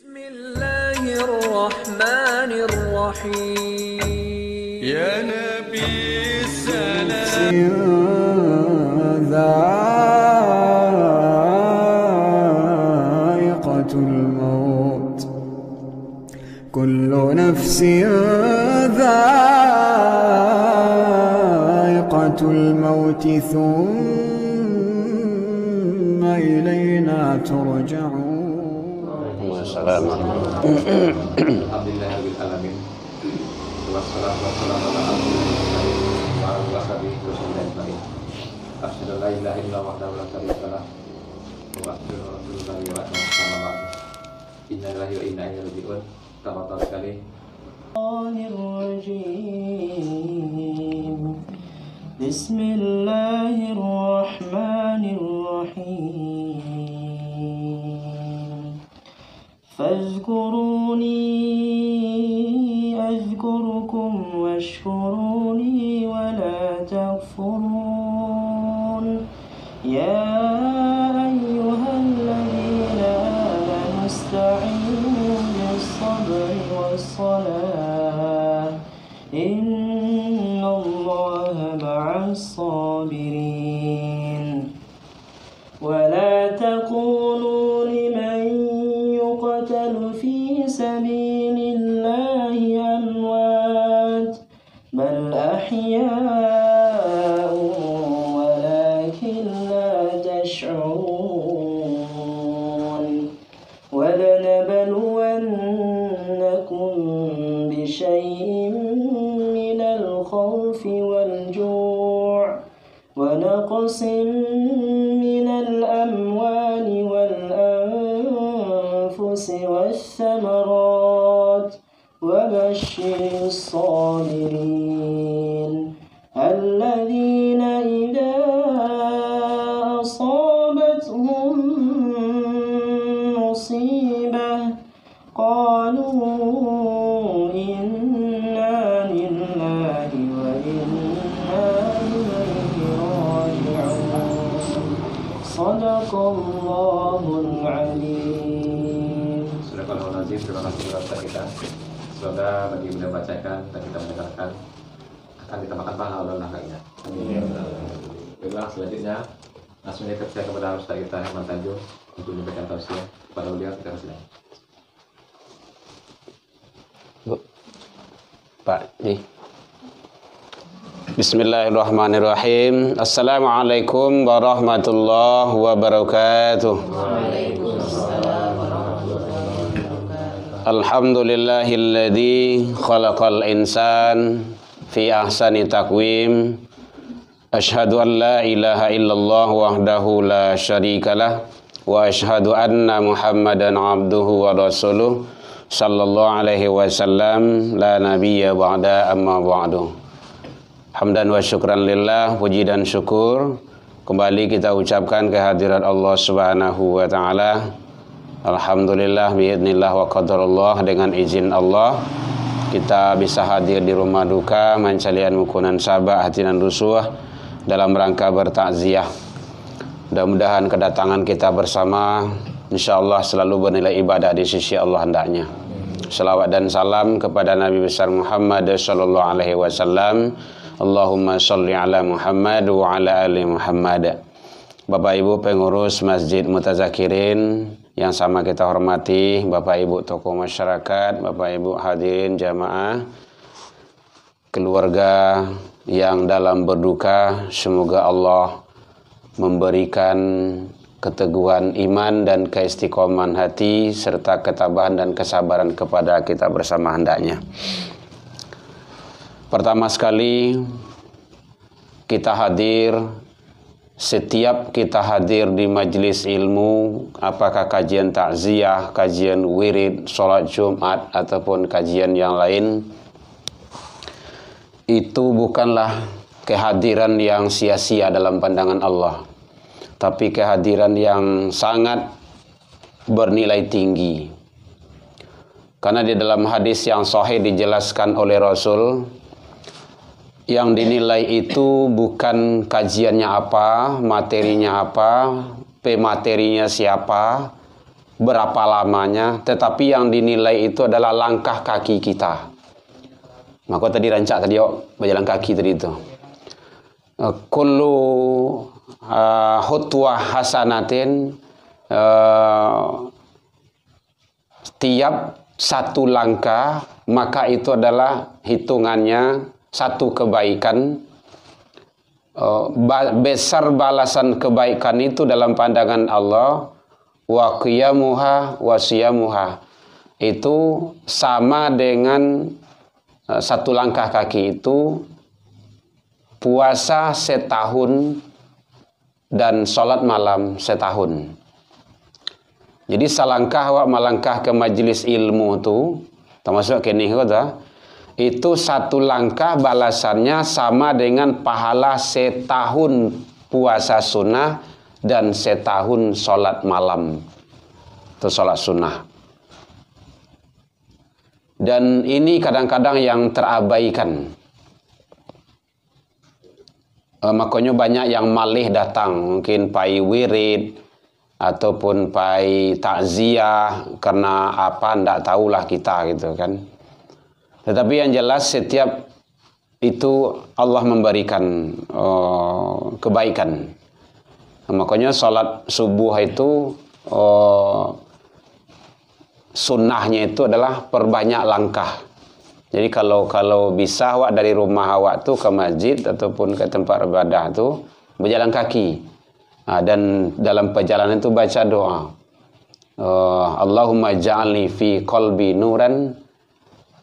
Bismillahirrahmanirrahim. Ya Nabi salam. Dha'iqatul maut. Kullu nafsin dha'iqatul maut. Thumma ilayna turja'un. Alhamdulillahirabbil alamin. Wassalatu wassalamu ala rasulillah wa ala alihi wasallam. Asyhadu an la ilaha illallah wahdahu la syarika lah wa asyhadu anna rasulullah wa sallam. Inna lillahi wa inna ilaihi raji'un. Tawakkal sekali. Bismillahirrahmanirrahim. فاذكروني أذكركم واشكروني ولا تكفرون يا أيها الذين آمنوا استعينوا بالصبر والصلاة إن الله مع الصابرين ولا تقولوا لمن يقتل في سبيل الله أموات بل أحياء ولكن لا تشعرون ولنبلونكم بشيء من الخوف والجوع ونقص من الأموال والأنفس والثمرات وبشر الصابرين الذين إذا أصابتهم مصيبة قالوا إنا لله وإنا إليه راجعون صدق الله العليم. Astagfirullahaladzim. Terima kasih kepada kita. Semoga bagi yang membacakan dan kita mendengarkan akan kita makan pahala Allah kainya. Amin. Baiklah, selanjutnya langsung saya kepada Ustaz kita Herman Tanjung untuk memberikan tausiah kepada beliau. Kita persilakan. Bu, Pak Ji. Bismillahirrahmanirrahim. Assalamualaikum warahmatullahi wabarakatuh. Alhamdulillahilladzi khalaqal insan fi ahsani taqwim. Asyhadu an la ilaha illallah wahdahu la syarikalah wa asyhadu anna Muhammadan abduhu wa rasuluh sallallahu alaihi wasallam la nabiyya ba'da amma ba'du. Hamdan wa syukran lillah, puji dan syukur kembali kita ucapkan kehadirat Allah Subhanahu wa taala. Alhamdulillah biidznillah wa qadarullah, dengan izin Allah kita bisa hadir di rumah duka Mancalian Mukunan Sabah Hatinan Rusuh dalam rangka bertakziah. Mudah-mudahan kedatangan kita bersama insyaallah selalu bernilai ibadah di sisi Allah hendaknya. Salawat dan salam kepada Nabi besar Muhammad sallallahu alaihi wasallam. Allahumma sholli ala Muhammad wa ala ali Muhammad. Bapak Ibu pengurus Masjid Mutazakirin yang sama kita hormati, Bapak Ibu tokoh masyarakat, Bapak Ibu hadirin jamaah, keluarga yang dalam berduka, semoga Allah memberikan keteguhan iman dan keistiqomahan hati serta ketabahan dan kesabaran kepada kita bersama hendaknya. Pertama sekali setiap kita hadir di majelis ilmu, apakah kajian takziah, kajian wirid, sholat Jumat, ataupun kajian yang lain, itu bukanlah kehadiran yang sia-sia dalam pandangan Allah, tapi kehadiran yang sangat bernilai tinggi. Karena di dalam hadis yang sahih dijelaskan oleh Rasul, yang dinilai itu bukan kajiannya apa, materinya apa, pematerinya siapa, berapa lamanya, tetapi yang dinilai itu adalah langkah kaki kita. Maka tadi rancak tadi berjalan kaki tadi itu. Kullu khutwah hasanatin, tiap satu langkah maka itu adalah hitungannya satu kebaikan. Besar balasan kebaikan itu dalam pandangan Allah, wa qiyamuha wa siyamuha, itu sama dengan satu langkah kaki itu puasa setahun dan sholat malam setahun. Jadi selangkah awak melangkah ke majelis ilmu tu, termasuk kini kata, itu satu langkah balasannya sama dengan pahala setahun puasa sunnah dan setahun sholat malam atau sholat sunnah. Dan ini kadang-kadang yang terabaikan. Makanya banyak yang malih datang, mungkin pai wirid ataupun pai takziah karena apa ndak tahulah kita gitu kan. Tetapi yang jelas setiap itu Allah memberikan kebaikan. Makanya salat subuh itu sunnahnya itu adalah perbanyak langkah. Jadi kalau bisa awak dari rumah awak tu ke masjid ataupun ke tempat ibadah tu berjalan kaki. Dan dalam perjalanan itu baca doa. Allahumma ja'alni fi qalbi nuran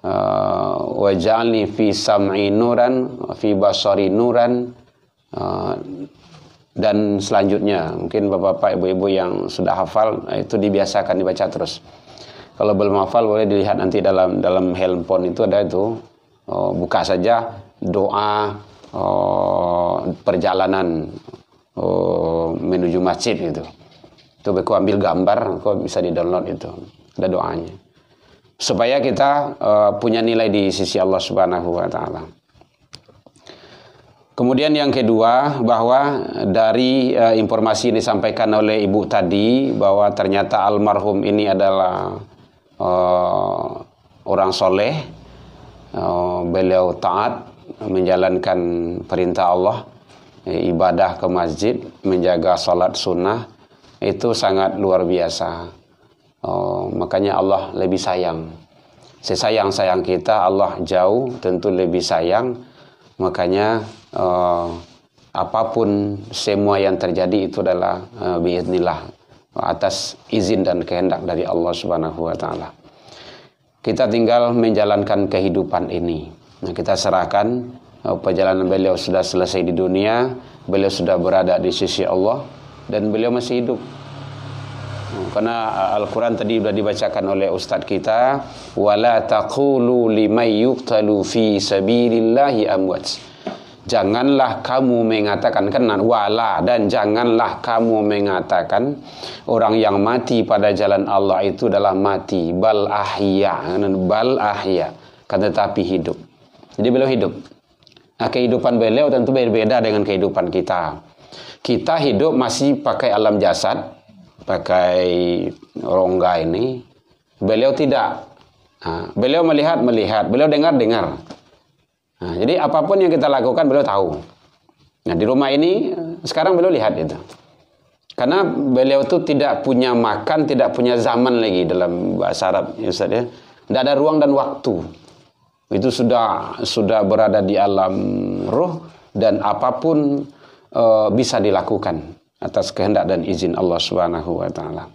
wa ja'alni fi sam'i nuran fi basari nuran, dan selanjutnya mungkin bapak-bapak ibu-ibu yang sudah hafal itu dibiasakan dibaca terus. Kalau belum hafal boleh dilihat nanti dalam handphone itu ada itu, buka saja doa perjalanan menuju masjid gitu. Itu aku ambil gambar, kau bisa di-download itu. Ada doanya. Supaya kita punya nilai di sisi Allah Subhanahu wa taala. Kemudian yang kedua, bahwa dari informasi yang disampaikan oleh ibu tadi, bahwa ternyata almarhum ini adalah orang soleh, beliau taat menjalankan perintah Allah, ibadah ke masjid, menjaga salat sunnah, itu sangat luar biasa. Makanya Allah lebih sayang. Sesayang-sayang kita, Allah jauh tentu lebih sayang. Makanya apapun semua yang terjadi itu adalah biiznillah, atas izin dan kehendak dari Allah Subhanahu wa taala. Kita tinggal menjalankan kehidupan ini. Nah, kita serahkan perjalanan beliau sudah selesai di dunia, beliau sudah berada di sisi Allah dan beliau masih hidup. Karena Al-Quran tadi sudah dibacakan oleh Ustadz kita, wala taqulu liman yuqtalu fi sabilillahi amwat. Janganlah kamu mengatakan, wala, dan janganlah kamu mengatakan orang yang mati pada jalan Allah itu adalah mati, bal ahya, kan tetapi hidup. Jadi beliau hidup. Nah, kehidupan beliau tentu berbeda dengan kehidupan kita. Kita hidup masih pakai alam jasad, pakai rongga ini. Beliau tidak. Nah, beliau melihat, beliau dengar. Nah, jadi apapun yang kita lakukan beliau tahu. Nah, di rumah ini sekarang beliau lihat itu. Karena beliau itu tidak punya makan, tidak punya zaman lagi dalam bahasa Arab, ya Ustaz ya. Tidak ada ruang dan waktu. Itu sudah berada di alam ruh, dan apapun bisa dilakukan atas kehendak dan izin Allah Subhanahu wa taala.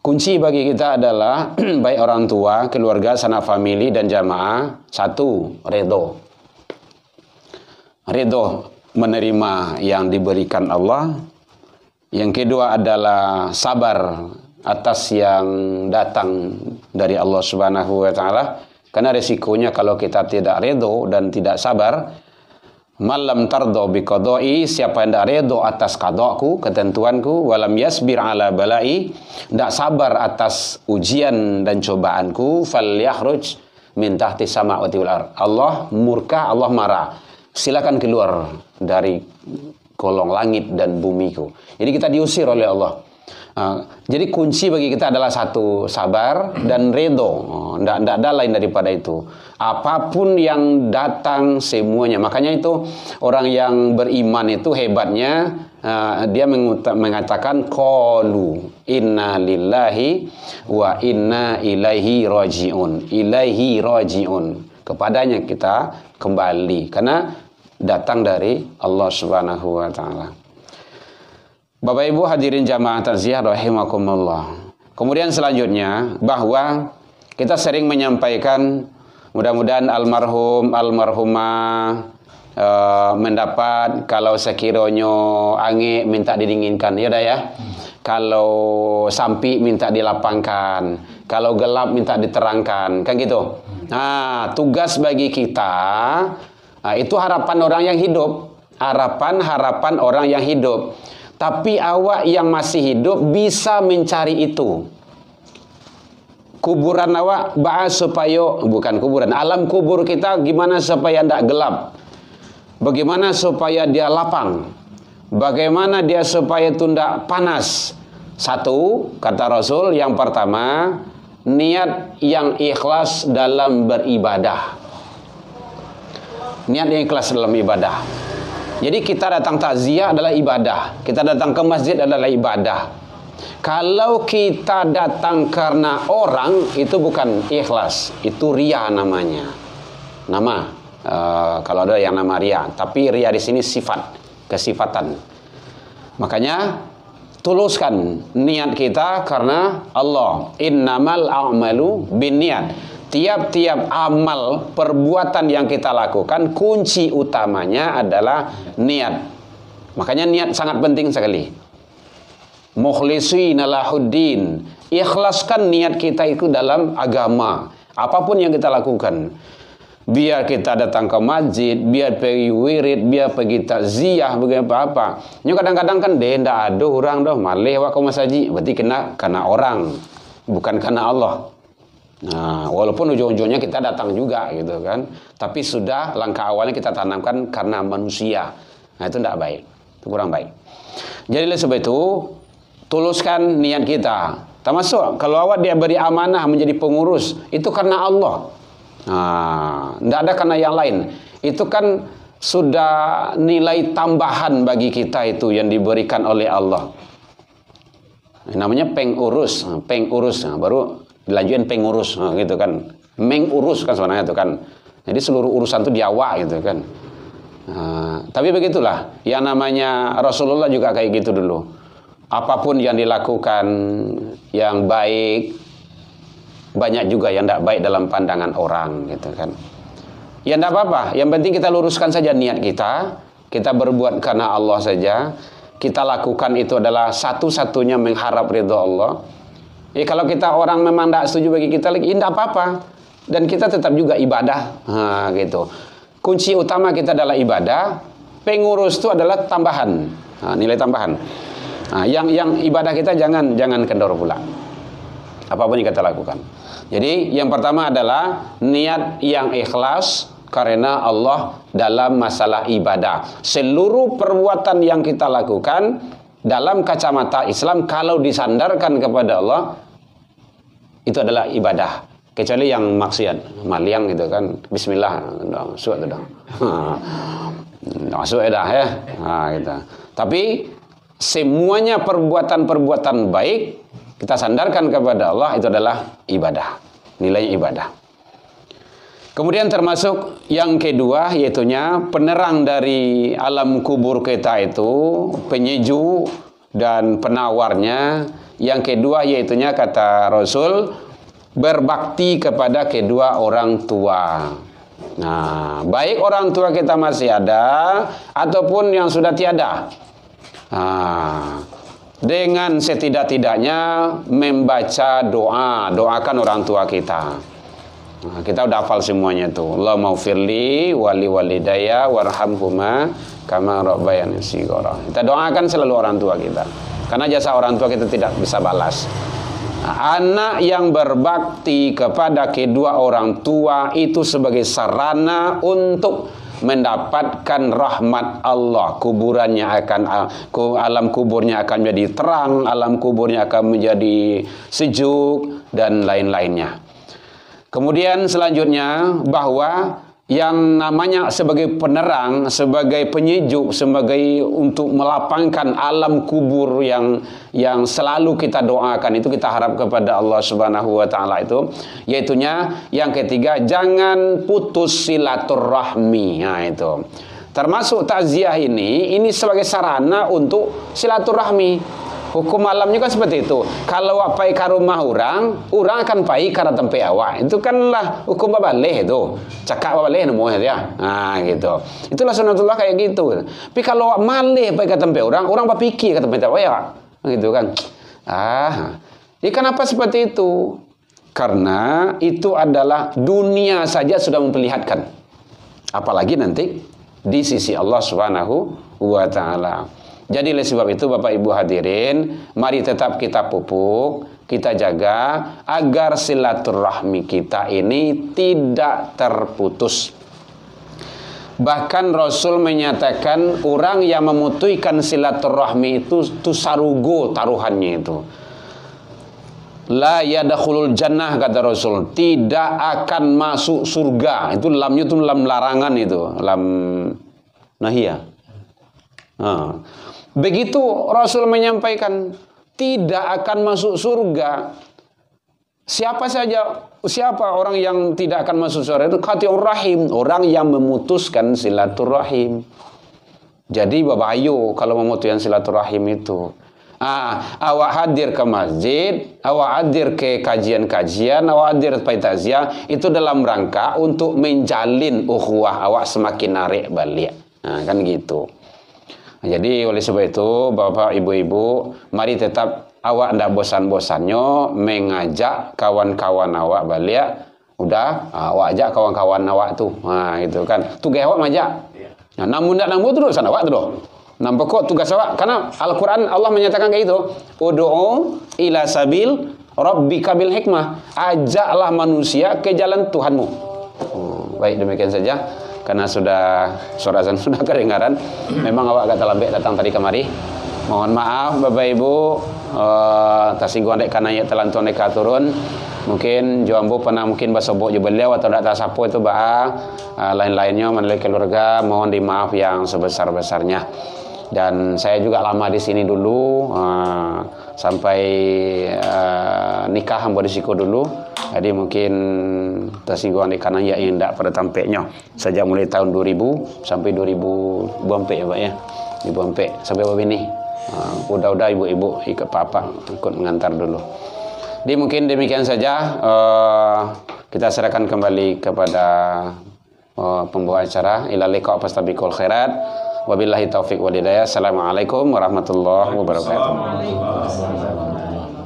Kunci bagi kita adalah baik orang tua, keluarga, sanak famili dan jamaah, satu, ridho. Ridho menerima yang diberikan Allah. Yang kedua adalah sabar atas yang datang dari Allah Subhanahu wa taala. Karena resikonya kalau kita tidak ridho dan tidak sabar, malam tardo biqadai, siapa yang tidak redho atas qadaku, ketentuanku, walam yasbir ala balai, tidak sabar atas ujian dan cobaanku, falyakhruj min tahti samawati wal ard. Allah murka, Allah marah. Silakan keluar dari kolong langit dan bumiku. Jadi kita diusir oleh Allah. Jadi kunci bagi kita adalah satu, sabar dan ridho. Tidak ada lain daripada itu. Apapun yang datang semuanya. Makanya itu orang yang beriman itu hebatnya, dia mengatakan qalu inna lillahi wa inna ilaihi rajiun. Ilaihi rajiun. Kepadanya kita kembali karena datang dari Allah Subhanahu wa taala. Bapak Ibu hadirin jamaah takziah rahimakumullah. Kemudian selanjutnya bahwa kita sering menyampaikan mudah-mudahan almarhum almarhumah mendapat kalau sekiranya angin minta didinginkan, ya dah ya. Kalau sampi minta dilapangkan, kalau gelap minta diterangkan, kan gitu. Nah, tugas bagi kita itu harapan orang yang hidup, harapan orang yang hidup. Tapi awak yang masih hidup bisa mencari itu. Kuburan awak supaya bukan kuburan, alam kubur kita gimana supaya tidak gelap. Bagaimana supaya dia lapang. Bagaimana dia supaya tidak panas. Satu, kata Rasul, yang pertama, niat yang ikhlas dalam beribadah. Niat yang ikhlas dalam ibadah. Jadi kita datang takziah adalah ibadah. Kita datang ke masjid adalah ibadah. Kalau kita datang karena orang, itu bukan ikhlas, itu riya namanya. Nama, kalau ada yang nama riya. Tapi riya di sini sifat, kesifatan. Makanya tuluskan niat kita karena Allah. Innamal a'malu binniyat. Tiap-tiap amal perbuatan yang kita lakukan, kunci utamanya adalah niat. Makanya niat sangat penting sekali. Mukhlishina lahuddin. Ikhlaskan niat kita itu dalam agama. Apapun yang kita lakukan. Biar kita datang ke masjid, biar pergi wirid, biar pergi takziah, bagaimana apa. Ini kadang-kadang kan tidak ada orang dah malih wa ke masjid. Berarti kena orang, bukan karena Allah. Nah, walaupun ujung-ujungnya kita datang juga gitu kan. Tapi sudah langkah awalnya kita tanamkan karena manusia. Nah, itu tidak baik. Itu kurang baik. Jadi oleh sebab itu, tuluskan niat kita. Termasuk kalau awak dia beri amanah menjadi pengurus, itu karena Allah. Nah, tidak ada karena yang lain. Itu kan sudah nilai tambahan bagi kita itu yang diberikan oleh Allah. Namanya pengurus. Nah, baru dilanjutin pengurus, gitu kan. Mengurus kan sebenarnya itu kan. Jadi seluruh urusan itu di awak gitu kan. Tapi begitulah. Yang namanya Rasulullah juga kayak gitu dulu. Apapun yang dilakukan yang baik, banyak juga yang tidak baik dalam pandangan orang gitu kan. Ya tidak apa-apa. Yang penting kita luruskan saja niat kita. Kita berbuat karena Allah saja. Kita lakukan itu adalah satu-satunya mengharap ridha Allah. Kalau kita orang memang tidak setuju bagi kita lagi, tidak apa-apa. Dan kita tetap juga ibadah. Gitu. Kunci utama kita adalah ibadah. Pengurus itu adalah tambahan, nilai tambahan. Yang ibadah kita jangan kendor pula. Apapun yang kita lakukan. Jadi yang pertama adalah niat yang ikhlas karena Allah dalam masalah ibadah. Seluruh perbuatan yang kita lakukan dalam kacamata Islam kalau disandarkan kepada Allah, itu adalah ibadah. Kecuali yang maksiat, maliang gitu kan. Bismillah, suat itu dong. Suat dah ya. Gitu. Tapi semuanya perbuatan-perbuatan baik kita sandarkan kepada Allah, itu adalah ibadah. Nilainya ibadah. Kemudian termasuk yang kedua, yaitunya penerang dari alam kubur kita itu, penyejuk dan penawarnya. Yang kedua yaitunya kata Rasul, berbakti kepada kedua orang tua. Nah, baik orang tua kita masih ada ataupun yang sudah tiada. Dengan setidak-tidaknya membaca doa, doakan orang tua kita. Kita udah hafal semuanya tuh. Allahumma ufirli wali walidayya warhamhuma kama rabbayani shighara. Kita doakan selalu orang tua kita. Karena jasa orang tua kita tidak bisa balas. Anak yang berbakti kepada kedua orang tua itu sebagai sarana untuk mendapatkan rahmat Allah, kuburannya akan alam kuburnya akan menjadi terang, alam kuburnya akan menjadi sejuk dan lain-lainnya. Kemudian selanjutnya bahwa yang namanya sebagai penerang, sebagai penyejuk, sebagai untuk melapangkan alam kubur yang selalu kita doakan, itu kita harap kepada Allah Subhanahu wa taala, itu yaitunya yang ketiga, jangan putus silaturahmi. Nah, itu termasuk takziah ini sebagai sarana untuk silaturahmi. Hukum alamnya kan seperti itu. Kalau awak pai ke rumah orang akan pai ke tempat awak. Itu kanlah hukum babaleh itu. Cakap babaleh nemu ya. Nah, gitu. Itulah sunatullah kayak gitu. Tapi kalau awak malih pai ke tempat orang berpikir ke tempat awak ya. Gitu kan. Kenapa seperti itu? Karena itu adalah dunia saja sudah memperlihatkan. Apalagi nanti di sisi Allah Subhanahu wa taala. Jadi oleh sebab itu Bapak Ibu hadirin, mari tetap kita pupuk, kita jaga agar silaturahmi kita ini tidak terputus. Bahkan Rasul menyatakan orang yang memutuskan silaturahmi itu sarugo taruhannya itu. La yadkhulul jannah, kata Rasul, tidak akan masuk surga. Itu lamnya itu lam larangan, itu lam nahiyah. Begitu Rasul menyampaikan tidak akan masuk surga. Siapa orang yang tidak akan masuk surga? Itu qati'ur rahim, orang yang memutuskan silaturahim. Jadi babayo kalau memutuskan silaturahim itu. Awak hadir ke masjid, awak hadir ke kajian-kajian, awak hadir ke takziah, itu dalam rangka untuk menjalin ukhuwah awak semakin narik balik. Kan gitu. Jadi oleh sebab itu Bapak Ibu-ibu, mari tetap awak ndak bosan-bosannya mengajak kawan-kawan awak balik. Udah, awak ajak kawan-kawan awak tuh. Gitu kan. Tugas awak ngajak. Namun ndak namun terus awak tuh. Nampak kok tugas awak, karena Al-Qur'an Allah menyatakan kayak gitu. Ud'u ila sabil rabbika bil hikmah. Ajaklah manusia ke jalan Tuhanmu. Baik, demikian saja. Karena suara azan sudah kedengaran. Memang awak agak terlambat datang tadi kemari. Mohon maaf Bapak Ibu, tersinggung dek karena ya telantuan dek turun. Mungkin Joambo pernah mungkin basobok je beliau atau tak tahu siapa itu lain-lainnya menilai keluarga, mohon dimaaf yang sebesar-besarnya. Dan saya juga lama di sini dulu sampai nikah hamba risiko dulu. Jadi mungkin tersinggung di kanan ya yang tidak pada tampaknya sejak mulai tahun 2000 sampai 2000 buampek ya Pak ya, di buampek sampai berapa ini. Udah ibu-ibu ikut papa ikut mengantar dulu. Jadi mungkin demikian saja, kita serahkan kembali kepada pembawa acara. Ila liqa fastabiqul khairat. Wabillahi taufik wal hidayah. Assalamualaikum warahmatullahi wabarakatuh.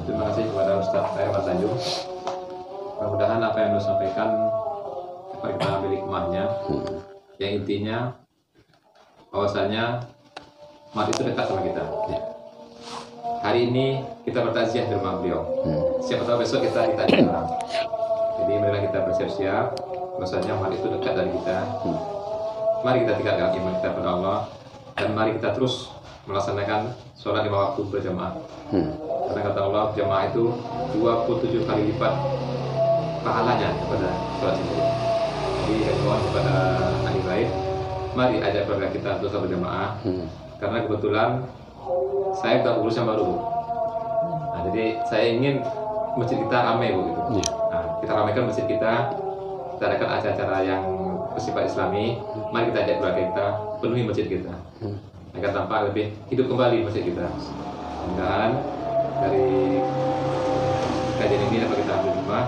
Terima kasih kepada Ustaz Mas Tanjung. Mudah-mudahan apa yang disampaikan dapat kita ambil hikmahnya. Yang intinya bahwasanya mati itu dekat sama kita. Hari ini kita bertakziah di rumah beliau. Siapa tahu besok kita ditanya orang. Jadi marilah kita bersiap-siap bahwasanya mati itu dekat dari kita. Mari kita tinggalkan iman kita kepada Allah dan mari kita terus melaksanakan sholat 5 waktu berjamaah. Karena kata Allah, jamaah itu 27 kali lipat pahalanya kepada sholat sendiri. Jadi mohon kepada ahli bait, mari ajak keluarga kita untuk sholat berjamaah. Karena kebetulan saya sudah urus yang baru. Jadi saya ingin masjid kita ramai begitu. Kita ramaikan masjid kita adakan acara-acara yang bersifat Islami. Mari kita ajak keluarga kita penuhi masjid kita agar tampak lebih hidup kembali masjid kita. Mudah-mudahan dari kajian ini dapat kita ambil hikmah.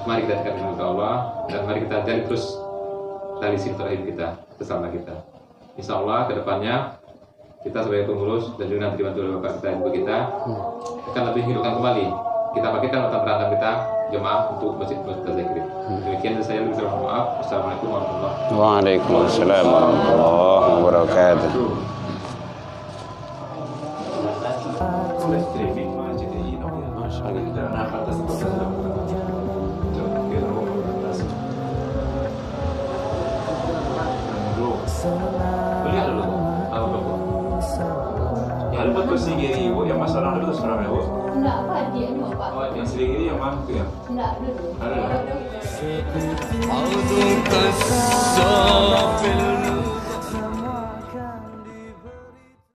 Mari kita dekat dengan Allah dan mari kita jalin terus tali silaturahim kita bersama kita. Insya Allah kedepannya kita sebagai pengurus dan juga nanti dibantu oleh bapak kita ibu kita akan lebih hidupkan kembali. Kita pakaikan latar belakang kita jemaah untuk masjid-masjid Tazakir. Demikian dari saya, lebih mohon maaf. Assalamualaikum warahmatullahi wabarakatuh. Waalaikumsalam warahmatullahi wabarakatuh. Beli dulu, Bu. Apa Bu? Ya, ada betul sih gini, Bu. Yang masalah itu seberapa ya, Bu? Enggak, apa dia ini Pak? Oh, yang sendiri gini yang mana tuh ya? Enggak, dulu. Ada ya? عودك الصافي